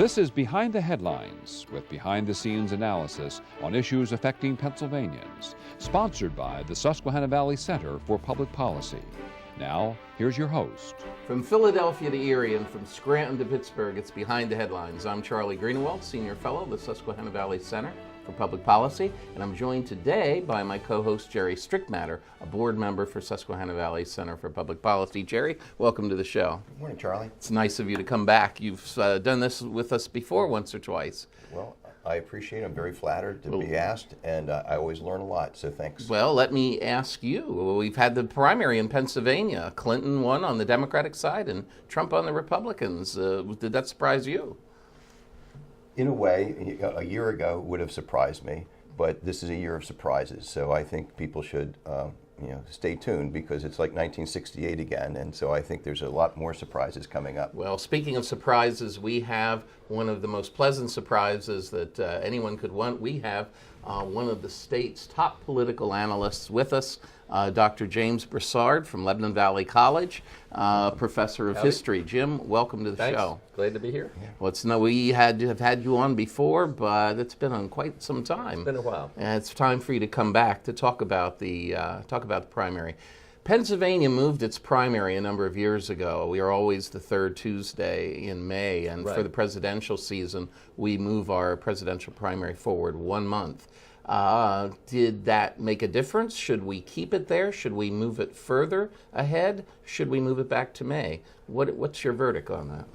This is Behind the Headlines, with behind-the-scenes analysis on issues affecting Pennsylvanians, sponsored by the Susquehanna Valley Center for Public Policy. Now, here's your host. From Philadelphia to Erie and from Scranton to Pittsburgh, it's Behind the Headlines. I'm Charlie Greenawalt, Senior Fellow of the Susquehanna Valley Center for Public Policy, and I'm joined today by my co-host Jere Strittmatter, a board member for Susquehanna Valley Center for Public Policy. Jere, welcome to the show. Good morning, Charlie. It's nice of you to come back. You've done this with us before once or twice. Well, I appreciate it. I'm very flattered to be asked, and I always learn a lot, so thanks. Well, let me ask you. We've had the primary in Pennsylvania. Clinton won on the Democratic side and Trump on the Republicans. Did that surprise you? In a way, a year ago would have surprised me, but this is a year of surprises, so I think people should stay tuned because it's like 1968 again, and so I think there's a lot more surprises coming up. Well, speaking of surprises, we have one of the most pleasant surprises that anyone could want. We have one of the state's top political analysts with us, Dr. James Broussard from Lebanon Valley College, professor of history. Jim, welcome to the show. Glad to be here. Yeah. Well, we have had you on before, but it's been on quite some time. It's been a while. And it's time for you to come back to talk about the primary. Pennsylvania moved its primary a number of years ago. We are always the third Tuesday in May, and for the presidential season, we move our presidential primary forward 1 month. Did that make a difference? Should we keep it there? Should we move it further ahead? Should we move it back to May? What's your verdict on that?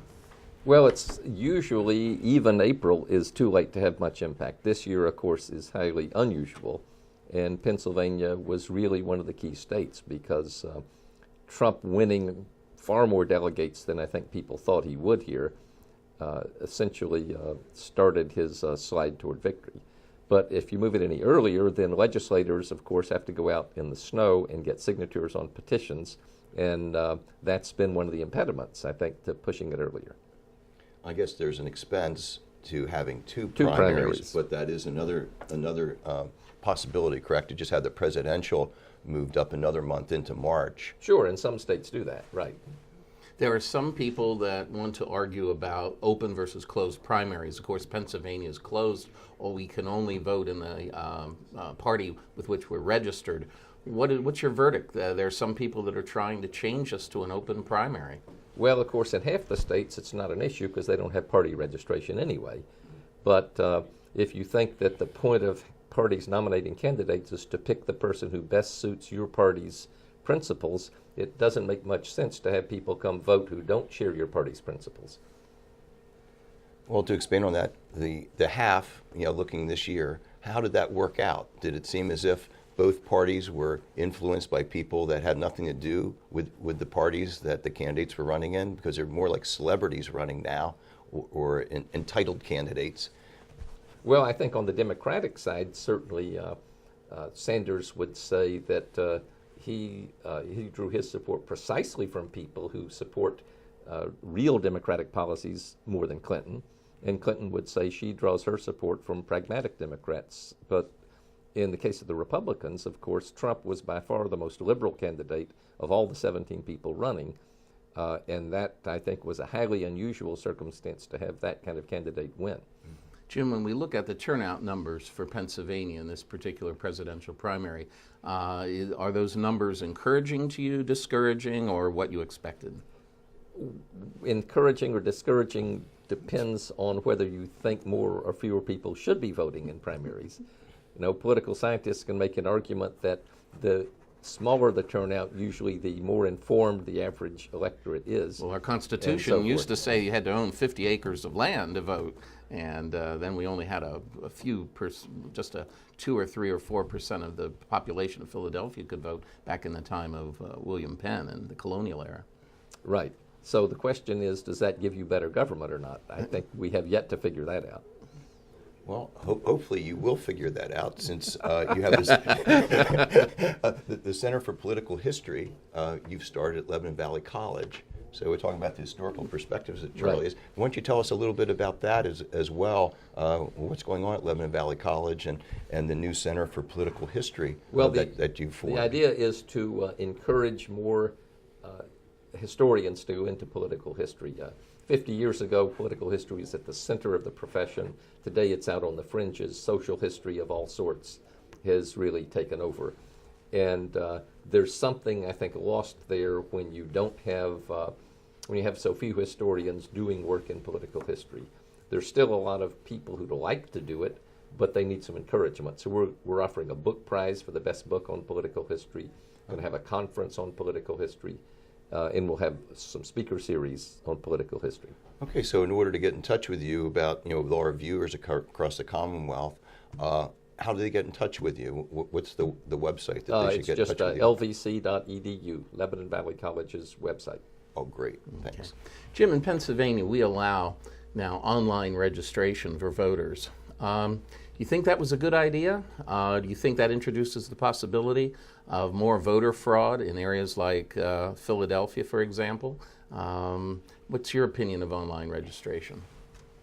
Well, it's usually even April is too late to have much impact. This year, of course, is highly unusual, and Pennsylvania was really one of the key states because Trump winning far more delegates than I think people thought he would here essentially started his slide toward victory. But if you move it any earlier, then legislators, of course, have to go out in the snow and get signatures on petitions, and that's been one of the impediments, I think, to pushing it earlier. I guess there's an expense to having two primaries, but that is another possibility, correct? To just have the presidential moved up another month into March. Sure, and some states do that, right. There are some people that want to argue about open versus closed primaries. Of course, Pennsylvania is closed, or we can only vote in the party with which we're registered. What's your verdict? There are some people that are trying to change us to an open primary. Well, of course, in half the states, it's not an issue because they don't have party registration anyway. But if you think that the point of parties nominating candidates is to pick the person who best suits your party's principles, it doesn't make much sense to have people come vote who don't share your party's principles. Well, to expand on that, the half, looking this year, how did that work out? Did it seem as if both parties were influenced by people that had nothing to do with the parties that the candidates were running in? Because they're more like celebrities running now, or entitled candidates. Well, I think on the Democratic side, certainly Sanders would say that he drew his support precisely from people who support real Democratic policies more than Clinton. And Clinton would say she draws her support from pragmatic Democrats. But in the case of the Republicans, of course, Trump was by far the most liberal candidate of all the 17 people running. And that, I think, was a highly unusual circumstance to have that kind of candidate win. Jim, when we look at the turnout numbers for Pennsylvania in this particular presidential primary, are those numbers encouraging to you, discouraging, or what you expected? Encouraging or discouraging depends on whether you think more or fewer people should be voting in primaries. Political scientists can make an argument that the smaller the turnout, usually the more informed the average electorate is. Well, our Constitution used to say you had to own 50 acres of land to vote, and then we only had a few, just a 2 or 3 or 4% of the population of Philadelphia could vote back in the time of William Penn and the colonial era. Right. So the question is, does that give you better government or not? I think we have yet to figure that out. Well, hopefully you will figure that out since you have this the Center for Political History. You've started at Lebanon Valley College. So we're talking about the historical perspectives that Charlie is. Why don't you tell us a little bit about that as well? What's going on at Lebanon Valley College and the new Center for Political History that you formed? The idea is to encourage more historians do into political history. 50 years ago, political history was at the center of the profession. Today it's out on the fringes. Social history of all sorts has really taken over. And there's something, I think, lost there when you don't have, when you have so few historians doing work in political history. There's still a lot of people who'd like to do it, but they need some encouragement. So we're offering a book prize for the best book on political history. We're going to have a conference on political history, and we'll have some speaker series on political history. Okay, so in order to get in touch with you about, with our viewers across the Commonwealth, how do they get in touch with you? What's the website that they should get in touch with you? It's just lvc.edu, Lebanon Valley College's website. Oh, great. Thanks. Okay. Jim, in Pennsylvania, we allow now online registration for voters. Do you think that was a good idea? Do you think that introduces the possibility of more voter fraud in areas like Philadelphia, for example? What's your opinion of online registration?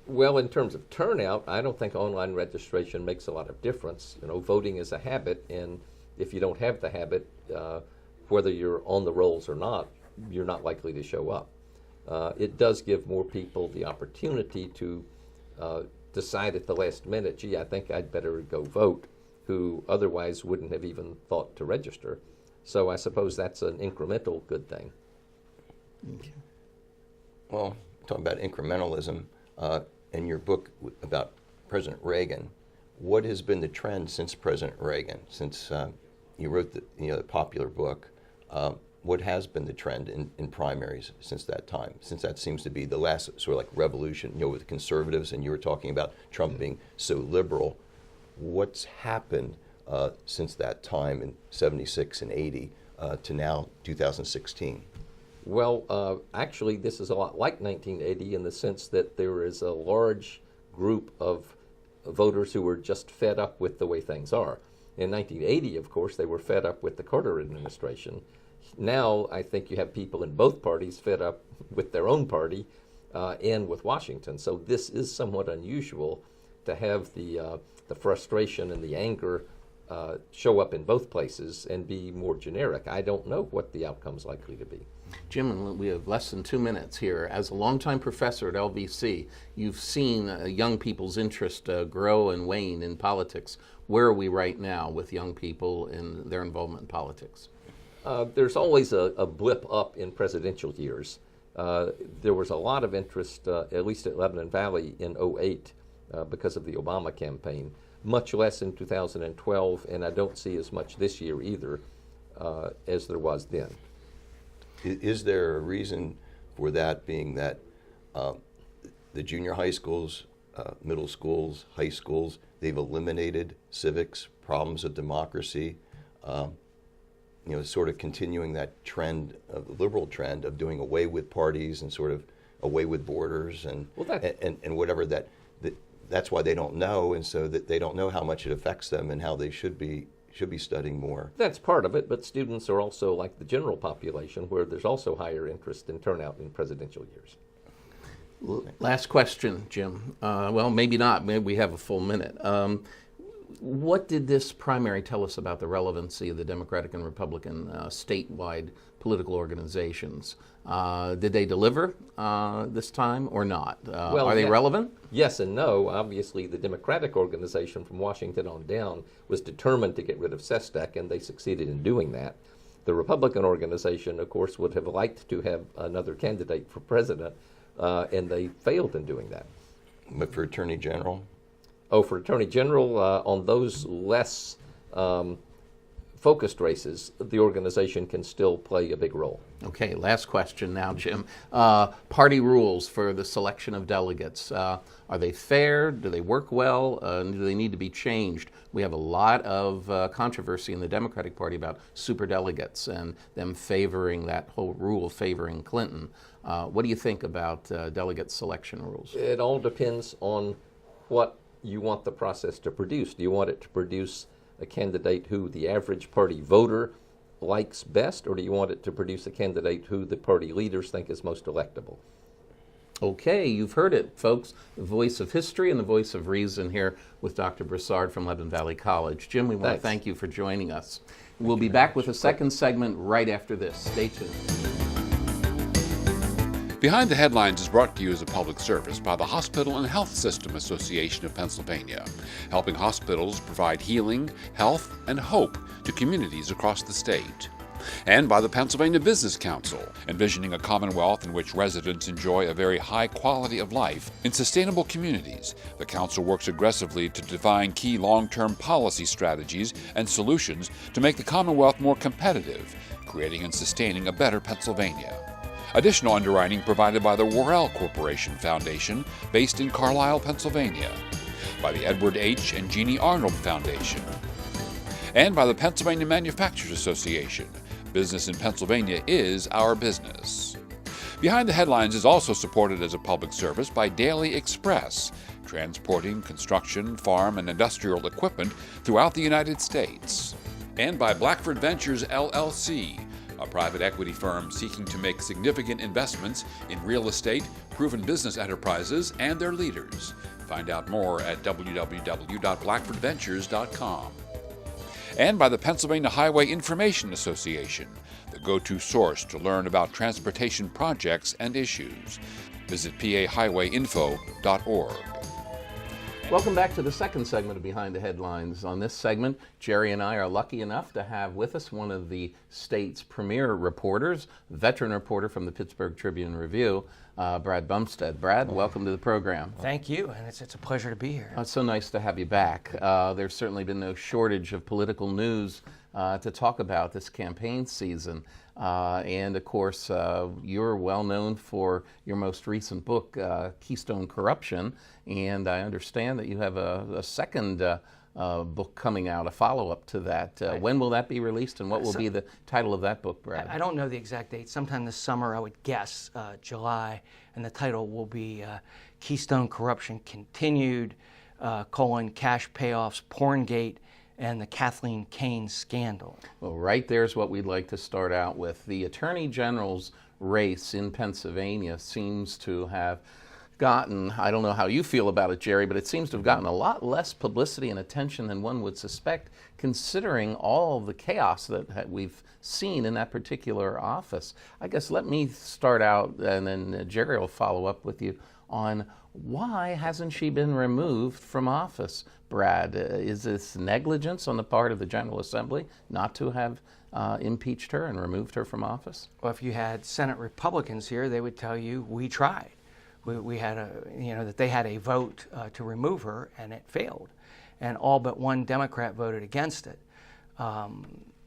Well, in terms of turnout, I don't think online registration makes a lot of difference. Voting is a habit, and if you don't have the habit, whether you're on the rolls or not, you're not likely to show up. It does give more people the opportunity to decide at the last minute, gee, I think I'd better go vote, who otherwise wouldn't have even thought to register. So I suppose that's an incremental good thing. Okay. Well, talking about incrementalism, in your book about President Reagan, what has been the trend since President Reagan, since you wrote the popular book? What has been the trend in primaries since that time? Since that seems to be the last sort of like revolution, with the conservatives, and you were talking about Trump being so liberal. What's happened since that time in 76 and 80 to now 2016? Well, actually, this is a lot like 1980 in the sense that there is a large group of voters who were just fed up with the way things are. In 1980, of course, they were fed up with the Carter administration. Now, I think you have people in both parties fed up with their own party and with Washington. So this is somewhat unusual to have the frustration and the anger show up in both places and be more generic. I don't know what the outcome's likely to be. Jim, we have less than 2 minutes here. As a longtime professor at LVC, you've seen young people's interest grow and wane in politics. Where are we right now with young people and their involvement in politics? There's always a blip up in presidential years. There was a lot of interest, at least at Lebanon Valley, in 2008 because of the Obama campaign. Much less in 2012, and I don't see as much this year either as there was then. Is there a reason for that, being that the junior high schools, middle schools, high schools, they've eliminated civics, problems of democracy, sort of continuing that trend, the liberal trend of doing away with parties and sort of away with borders and whatever that's why they don't know, and so that they don't know how much it affects them and how they should be studying more. That's part of it, but students are also like the general population, where there's also higher interest in turnout in presidential years. Last question, Jim. Well, maybe not. Maybe we have a full minute. What did this primary tell us about the relevancy of the Democratic and Republican statewide political organizations? Did they deliver this time or not? Are they relevant? Yes and no. Obviously, the Democratic organization from Washington on down was determined to get rid of SESTEC, and they succeeded in doing that. The Republican organization, of course, would have liked to have another candidate for president, and they failed in doing that. But for Attorney General? Oh, for Attorney General, on those less focused races, the organization can still play a big role. Okay, last question now, Jim. Party rules for the selection of delegates. Are they fair? Do they work well? Do they need to be changed? We have a lot of controversy in the Democratic Party about superdelegates and them favoring that whole rule, favoring Clinton. What do you think about delegate selection rules? It all depends on what you want the process to produce. Do you want it to produce a candidate who the average party voter likes best, or do you want it to produce a candidate who the party leaders think is most electable? Okay, you've heard it, folks. The voice of history and the voice of reason here with Dr. Broussard from Lebanon Valley College. Jim, we want to thank you for joining us. We'll be back with a second segment right after this. Stay tuned. Behind the Headlines is brought to you as a public service by the Hospital and Health System Association of Pennsylvania, helping hospitals provide healing, health, and hope to communities across the state. And by the Pennsylvania Business Council, envisioning a commonwealth in which residents enjoy a very high quality of life in sustainable communities. The council works aggressively to define key long-term policy strategies and solutions to make the commonwealth more competitive, creating and sustaining a better Pennsylvania. Additional underwriting provided by the Worrell Corporation Foundation, based in Carlisle, Pennsylvania, by the Edward H. and Jeannie Arnold Foundation, and by the Pennsylvania Manufacturers Association. Business in Pennsylvania is our business. Behind the Headlines is also supported as a public service by Daily Express, transporting construction, farm, and industrial equipment throughout the United States, and by Blackford Ventures, LLC, a private equity firm seeking to make significant investments in real estate, proven business enterprises, and their leaders. Find out more at www.blackfordventures.com. And by the Pennsylvania Highway Information Association, the go-to source to learn about transportation projects and issues. Visit pahighwayinfo.org. Welcome back to the second segment of Behind the Headlines. On this segment, Jere and I are lucky enough to have with us one of the state's premier reporters, veteran reporter from the Pittsburgh Tribune Review, Brad Bumsted. Brad, welcome to the program. Thank you, and it's a pleasure to be here. It's so nice to have you back. There's certainly been no shortage of political news to talk about this campaign season. And of course, you're well known for your most recent book, Keystone Corruption, and I understand that you have a second book coming out, a follow-up to that. Right. When will that be released, and what will be the title of that book, Brad? I don't know the exact date. Sometime this summer, I would guess July, and the title will be Keystone Corruption Continued, Cash Payoffs, Porngate, and the Kathleen Kane Scandal. Well, right there's what we'd like to start out with. The Attorney General's race in Pennsylvania seems to have gotten, I don't know how you feel about it, Jere, but it seems to have gotten a lot less publicity and attention than one would suspect, considering all the chaos that we've seen in that particular office. I guess let me start out, and then Jere will follow up with you on why hasn't she been removed from office, Brad? Is this negligence on the part of the General Assembly not to have impeached her and removed her from office? Well, if you had Senate Republicans here, they would tell you we tried. We had that they had a vote to remove her, and it failed, and all but one Democrat voted against it.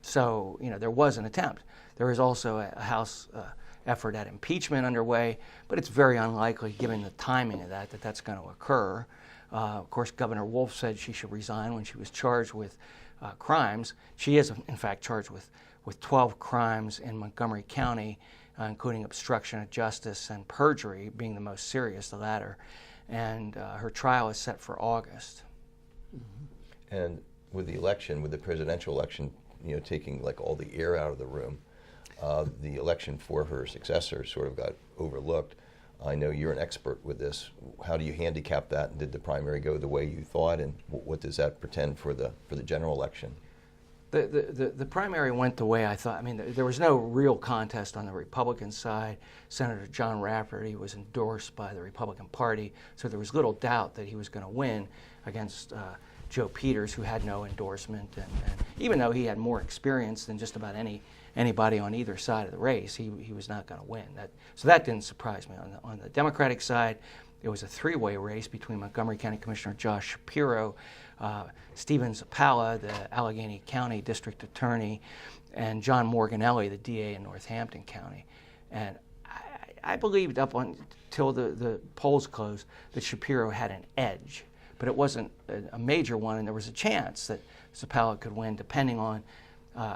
So there was an attempt. There is also a House effort at impeachment underway, but it's very unlikely, given the timing of that that's going to occur. Of course, Governor Wolf said she should resign when she was charged with crimes. She is, in fact, charged with 12 crimes in Montgomery County, including obstruction of justice and perjury being the most serious, the latter. And her trial is set for August. Mm-hmm. And with the election, with the presidential election, taking like all the air out of the room, the election for her successor sort of got overlooked. I know you're an expert with this. How do you handicap that? And did the primary go the way you thought? And what does that portend for the general election? The primary went the way I thought. I mean, there was no real contest on the Republican side. Senator John Rafferty was endorsed by the Republican Party, so there was little doubt that he was going to win against Joe Peters, who had no endorsement. And even though he had more experience than just about anybody on either side of the race, he was not going to win. So that didn't surprise me. On the Democratic side, it was a three-way race between Montgomery County Commissioner Josh Shapiro, Stephen Zappala, the Allegheny County District Attorney, and John Morganelli, the DA in Northampton County. And I believed up until the polls closed that Shapiro had an edge, but it wasn't a major one, and there was a chance that Zappala could win depending on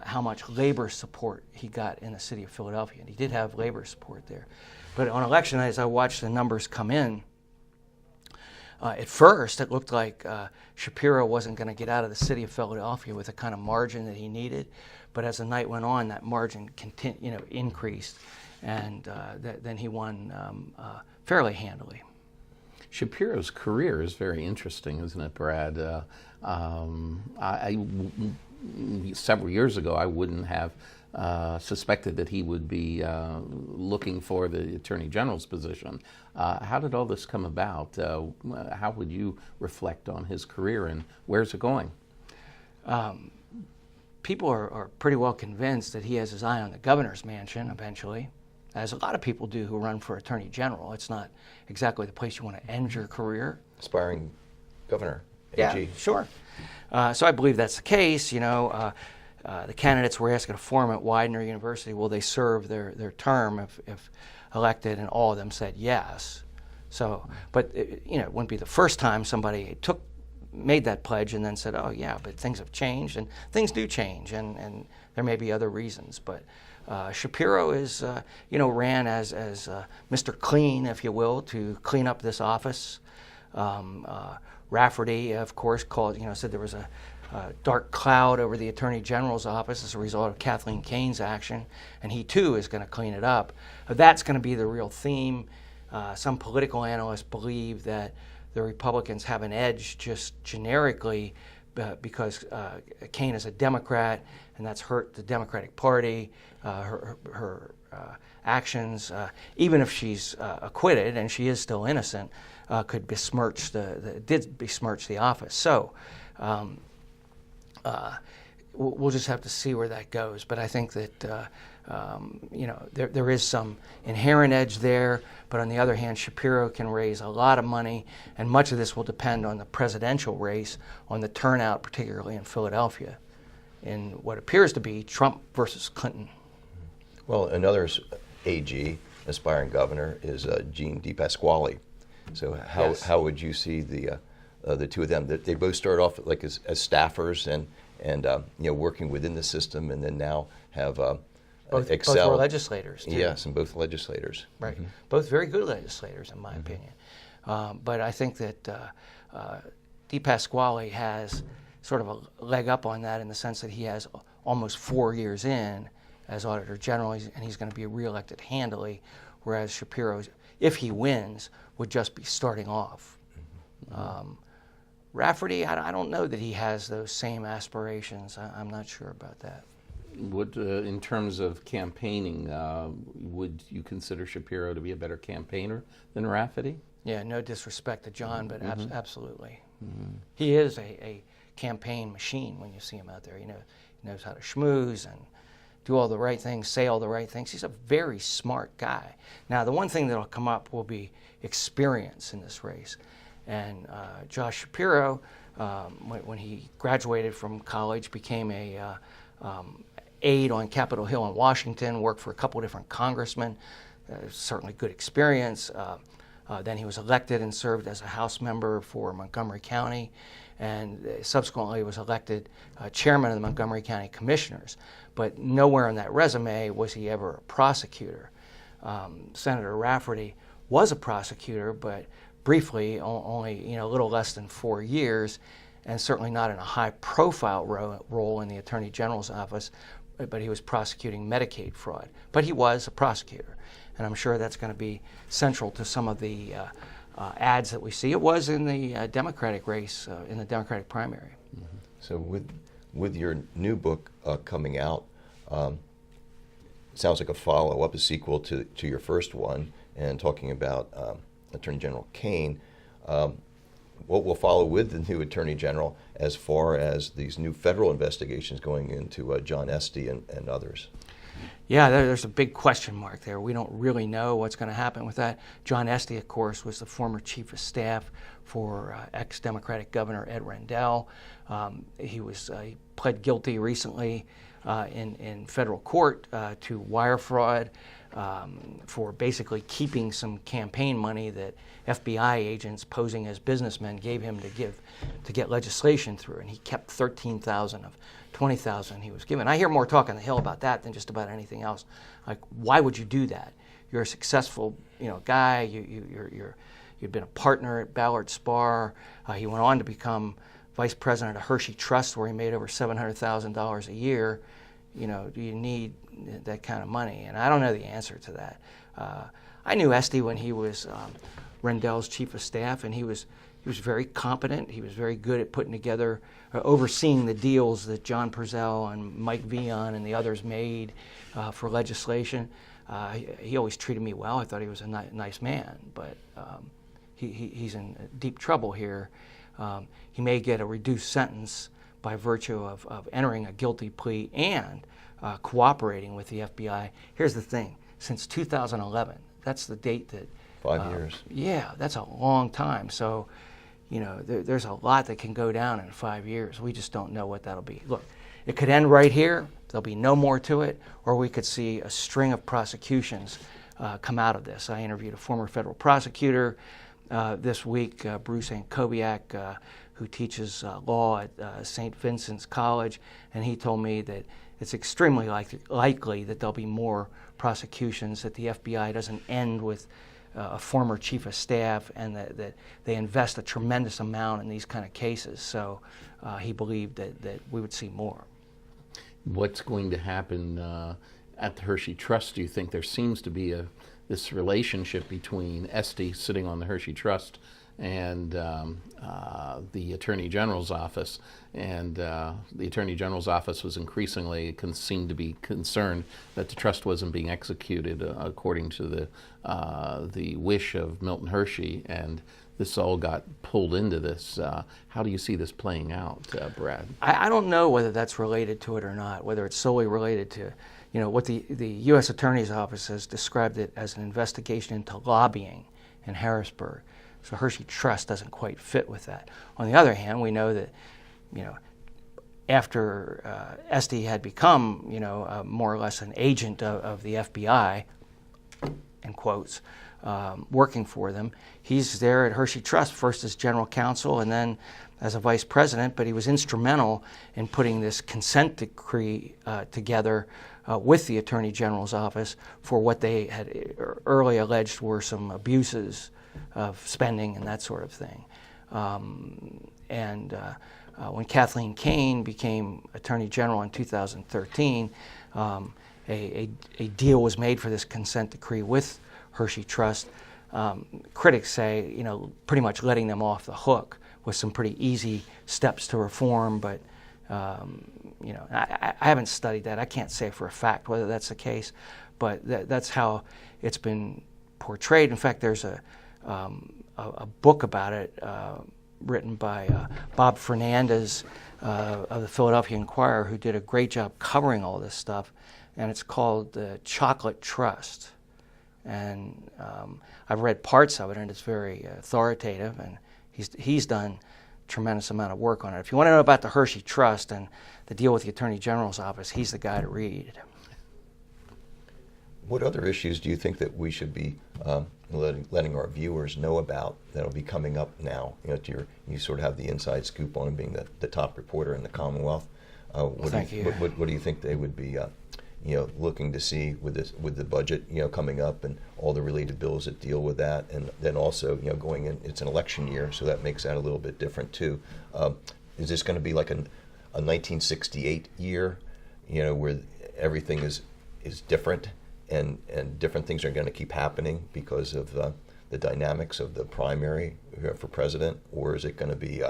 how much labor support he got in the city of Philadelphia. And he did have labor support there. But on election night, as I watched the numbers come in, at first it looked like Shapiro wasn't going to get out of the city of Philadelphia with the kind of margin that he needed. But as the night went on, that margin increased, and then he won fairly handily. Shapiro's career is very interesting, isn't it, Brad? Several years ago, I wouldn't have suspected that he would be looking for the Attorney General's position. How did all this come about? How would you reflect on his career, and where's it going? People are pretty well convinced that he has his eye on the governor's mansion eventually, as a lot of people do who run for Attorney General. It's not exactly the place you want to end your career. Aspiring governor, AG. Yeah, sure. So I believe that's the case. The candidates were asked at a forum at Widener University, will they serve their term if elected, and all of them said yes. So, but it wouldn't be the first time somebody made that pledge and then said, oh yeah, but things have changed, and things do change, and there may be other reasons. But Shapiro is, ran as Mr. Clean, if you will, to clean up this office. Rafferty, of course, said there was a dark cloud over the Attorney General's office as a result of Kathleen Kane's action, and he too is going to clean it up. That's going to be the real theme. Some political analysts believe that the Republicans have an edge just generically because Kane is a Democrat, and that's hurt the Democratic Party. Her actions, even if she's acquitted, and she is still innocent, could besmirch did besmirch the office. So we'll just have to see where that goes. But I think that there is some inherent edge there. But on the other hand, Shapiro can raise a lot of money, and much of this will depend on the presidential race, on the turnout, particularly in Philadelphia, in what appears to be Trump versus Clinton. Well, another AG, aspiring governor, is Gene DePasquale. So how would you see the two of them? They both started off like as staffers and working within the system, and then now have both were legislators, too. Yes, and both legislators. Right. Mm-hmm. Both very good legislators, in my opinion. But I think that DePasquale has sort of a leg up on that in the sense that he has almost 4 years in as Auditor General, and he's going to be reelected handily, whereas Shapiro, if he wins, would just be starting off. Mm-hmm. Rafferty, I don't know that he has those same aspirations. I'm not sure about that. Would, in terms of campaigning, would you consider Shapiro to be a better campaigner than Rafferty? Yeah, no disrespect to John, but Mm-hmm. Absolutely. Mm-hmm. He is a campaign machine when you see him out there. He knows how to schmooze and do all the right things, say all the right things. He's a very smart guy. Now, the one thing that'll come up will be experience in this race. And Josh Shapiro, when he graduated from college, became a aide on Capitol Hill in Washington, worked for a couple of different congressmen, certainly good experience. Then he was elected and served as a House member for Montgomery County, and subsequently was elected chairman of the Montgomery County Commissioners. But nowhere on that resume was he ever a prosecutor. Senator Rafferty was a prosecutor, but briefly, only a little less than 4 years, and certainly not in a high-profile role in the Attorney General's office, but he was prosecuting Medicaid fraud. But he was a prosecutor, and I'm sure that's going to be central to some of the ads that we see. It was in the Democratic race, in the Democratic primary. Mm-hmm. So with your new book coming out, sounds like a follow-up, a sequel to your first one, and talking about Attorney General Kane. What will follow with the new Attorney General as far as these new federal investigations going into John Esty and others? Yeah, there's a big question mark there. We don't really know what's going to happen with that. John Esty, of course, was the former chief of staff for ex-Democratic Governor Ed Rendell. He pled guilty recently in federal court to wire fraud for basically keeping some campaign money that FBI agents posing as businessmen gave him to get legislation through, and he kept $13,000 of $20,000 he was given. I hear more talk on the Hill about that than just about anything else. Like, why would you do that? You're a successful, guy. You've been a partner at Ballard Spahr. He went on to become vice president of Hershey Trust, where he made over $700,000 a year. Do you need that kind of money? And I don't know the answer to that. I knew Esty when he was Rendell's chief of staff, and he was was very competent. He was very good at putting together, overseeing the deals that John Purcell and Mike Vion and the others made for legislation. He always treated me well. I thought he was a nice man, but he's in deep trouble here. He may get a reduced sentence by virtue of entering a guilty plea and cooperating with the FBI. Here's the thing, since 2011, that's the date that 5 years. Yeah, that's a long time. So, there's a lot that can go down in 5 years. We just don't know what that'll be. Look, it could end right here. There'll be no more to it, or we could see a string of prosecutions come out of this. I interviewed a former federal prosecutor this week, Bruce Ankobiak, who teaches law at St. Vincent's College, and he told me that it's extremely likely that there'll be more prosecutions, that the FBI doesn't end with a former chief of staff, and that they invest a tremendous amount in these kind of cases. So he believed that we would see more. What's going to happen at the Hershey Trust? Do you think there seems to be this relationship between Esty sitting on the Hershey Trust and the Attorney General's office, and the Attorney General's office was increasingly seemed to be concerned that the trust wasn't being executed according to the wish of Milton Hershey, and this all got pulled into this. How do you see this playing out, Brad? I don't know whether that's related to it or not, whether it's solely related to, what the U.S. Attorney's Office has described it as an investigation into lobbying in Harrisburg. So Hershey Trust doesn't quite fit with that. On the other hand, we know that, after Esty had become, more or less an agent of the FBI, in quotes, working for them, he's there at Hershey Trust, first as general counsel and then as a vice president, but he was instrumental in putting this consent decree together with the Attorney General's office for what they had early alleged were some abuses of spending and that sort of thing. When Kathleen Kane became Attorney General in 2013, a deal was made for this consent decree with Hershey Trust. Critics say, pretty much letting them off the hook with some pretty easy steps to reform, but I haven't studied that. I can't say for a fact whether that's the case, but that's how it's been portrayed. In fact, there's a book about it written by Bob Fernandez of the Philadelphia Inquirer, who did a great job covering all this stuff, and it's called The Chocolate Trust. And I've read parts of it, and it's very authoritative, and he's done a tremendous amount of work on it. If you want to know about the Hershey Trust and the deal with the Attorney General's office, he's the guy to read. What other issues do you think that we should be letting our viewers know about that'll be coming up now? You sort of have the inside scoop on being the top reporter in the Commonwealth. What do you think they would be looking to see with the budget coming up and all the related bills that deal with that, and then also going in, it's an election year, so that makes that a little bit different too. Is this going to be like a 1968 year, where everything is different? And different things are going to keep happening because of the dynamics of the primary for president, or is it going to be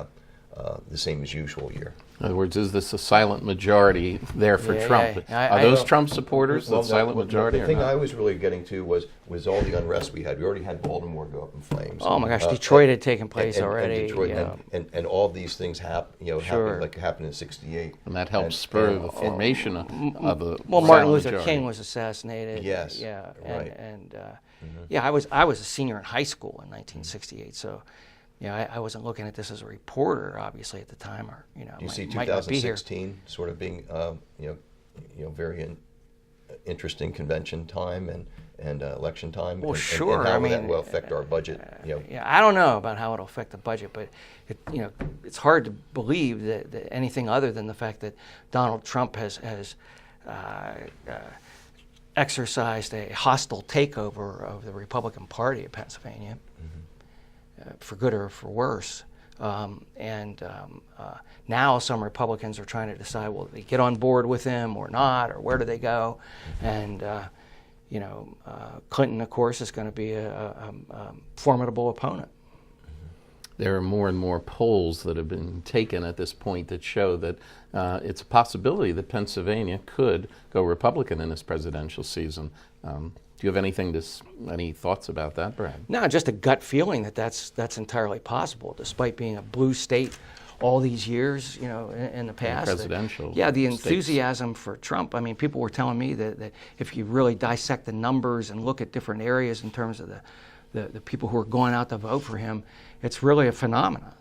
the same as usual year? In other words, is this a silent majority there for Trump? Are those Trump supporters, the silent majority? The thing I was really getting to was all the unrest we had. We already had Baltimore go up in flames. Oh my gosh, Detroit had taken place already. And Detroit, and all these things happened in '68. And that helped spur the formation of a Martin Luther majority. King was assassinated. Yes. Yeah. Right. I was a senior in high school in 1968, so. I wasn't looking at this as a reporter, obviously, at the time, or you see might not be here. 2016 sort of being very interesting convention time and election time. Well, and, sure. And how that will affect our budget. Yeah, I don't know about how it'll affect the budget, but it's hard to believe that anything other than the fact that Donald Trump has exercised a hostile takeover of the Republican Party of Pennsylvania. For good or for worse. Now some Republicans are trying to decide, will they get on board with him or not, or where do they go? And, Clinton, of course, is going to be a formidable opponent. there are more and more polls that have been taken at this point that show that it's a possibility that Pennsylvania could go Republican in this presidential season. Do you have any thoughts about that, Brad? No, just a gut feeling that that's entirely possible, despite being a blue state all these years, in the past. Presidential. Yeah, the enthusiasm for Trump. I mean, people were telling me that if you really dissect the numbers and look at different areas in terms of the people who are going out to vote for him, it's really a phenomenon.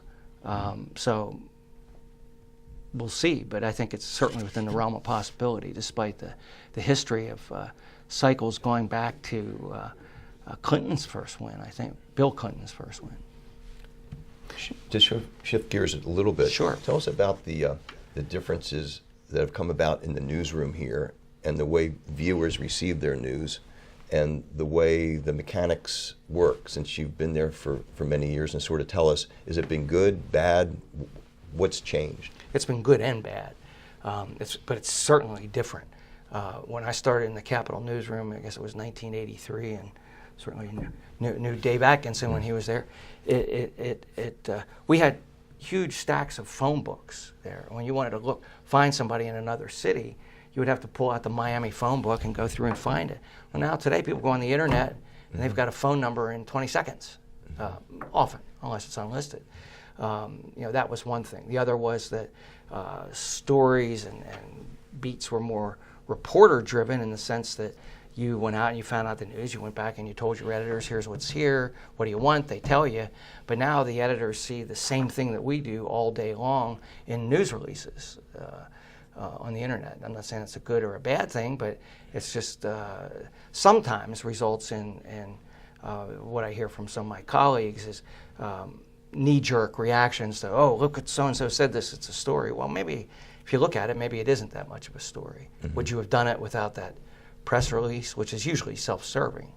So we'll see, but I think it's certainly within the realm of possibility, despite the history of cycles going back to Clinton's first win, I think, Bill Clinton's first win. To shift gears a little bit, Sure. Tell us about the differences that have come about in the newsroom here and the way viewers receive their news and the way the mechanics work since you've been there for many years, and sort of tell us, has it been good, bad, what's changed? It's been good and bad, but it's certainly different. When I started in the Capitol newsroom, I guess it was 1983, and certainly knew Dave Atkinson when he was there. We had huge stacks of phone books there. When you wanted to find somebody in another city, you would have to pull out the Miami phone book and go through and find it. Well, now today people go on the internet and they've got a phone number in 20 seconds, often, unless it's unlisted. That was one thing. The other was that stories and beats were more reporter-driven in the sense that you went out and you found out the news, you went back and you told your editors, here's what's here, what do you want, they tell you. But now the editors see the same thing that we do all day long in news releases on the internet. I'm not saying it's a good or a bad thing, but it's just sometimes results in what I hear from some of my colleagues is knee-jerk reactions to, oh, look what so-and-so said this, it's a story. Well, maybe if you look at it, maybe it isn't that much of a story. Mm-hmm. Would you have done it without that press release, which is usually self-serving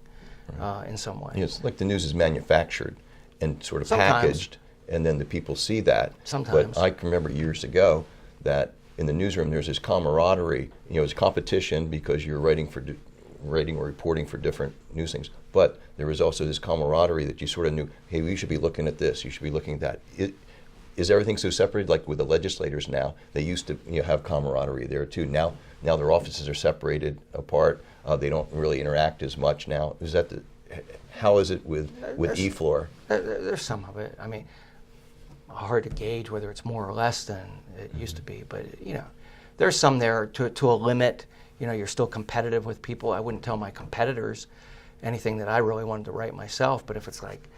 in some way? It's like the news is manufactured and sort of Sometimes. packaged, and then the people see that. Sometimes. But I can remember years ago that in the newsroom there's this camaraderie, it's competition because you're writing or reporting for different news things. But there was also this camaraderie that you sort of knew, hey, we should be looking at this, you should be looking at that. Is everything so separated? Like with the legislators now, they used to have camaraderie there too. Now their offices are separated apart. They don't really interact as much now. How is it with E-Floor? There's some of it. I mean, hard to gauge whether it's more or less than it used to be, but there's some there to a limit. You're still competitive with people. I wouldn't tell my competitors anything that I really wanted to write myself, but if it's like,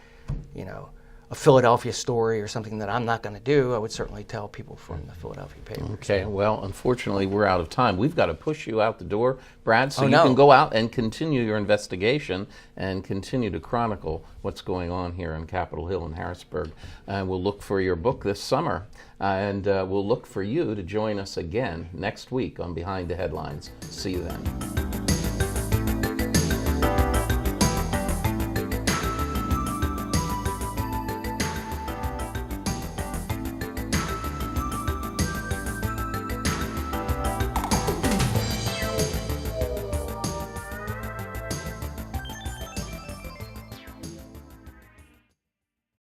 a Philadelphia story or something that I'm not going to do, I would certainly tell people from the Philadelphia paper. Okay, well, unfortunately, we're out of time. We've got to push you out the door, Brad, so you no. can go out and continue your investigation and continue to chronicle what's going on here in Capitol Hill and Harrisburg. We'll look for your book this summer, and we'll look for you to join us again next week on Behind the Headlines. See you then.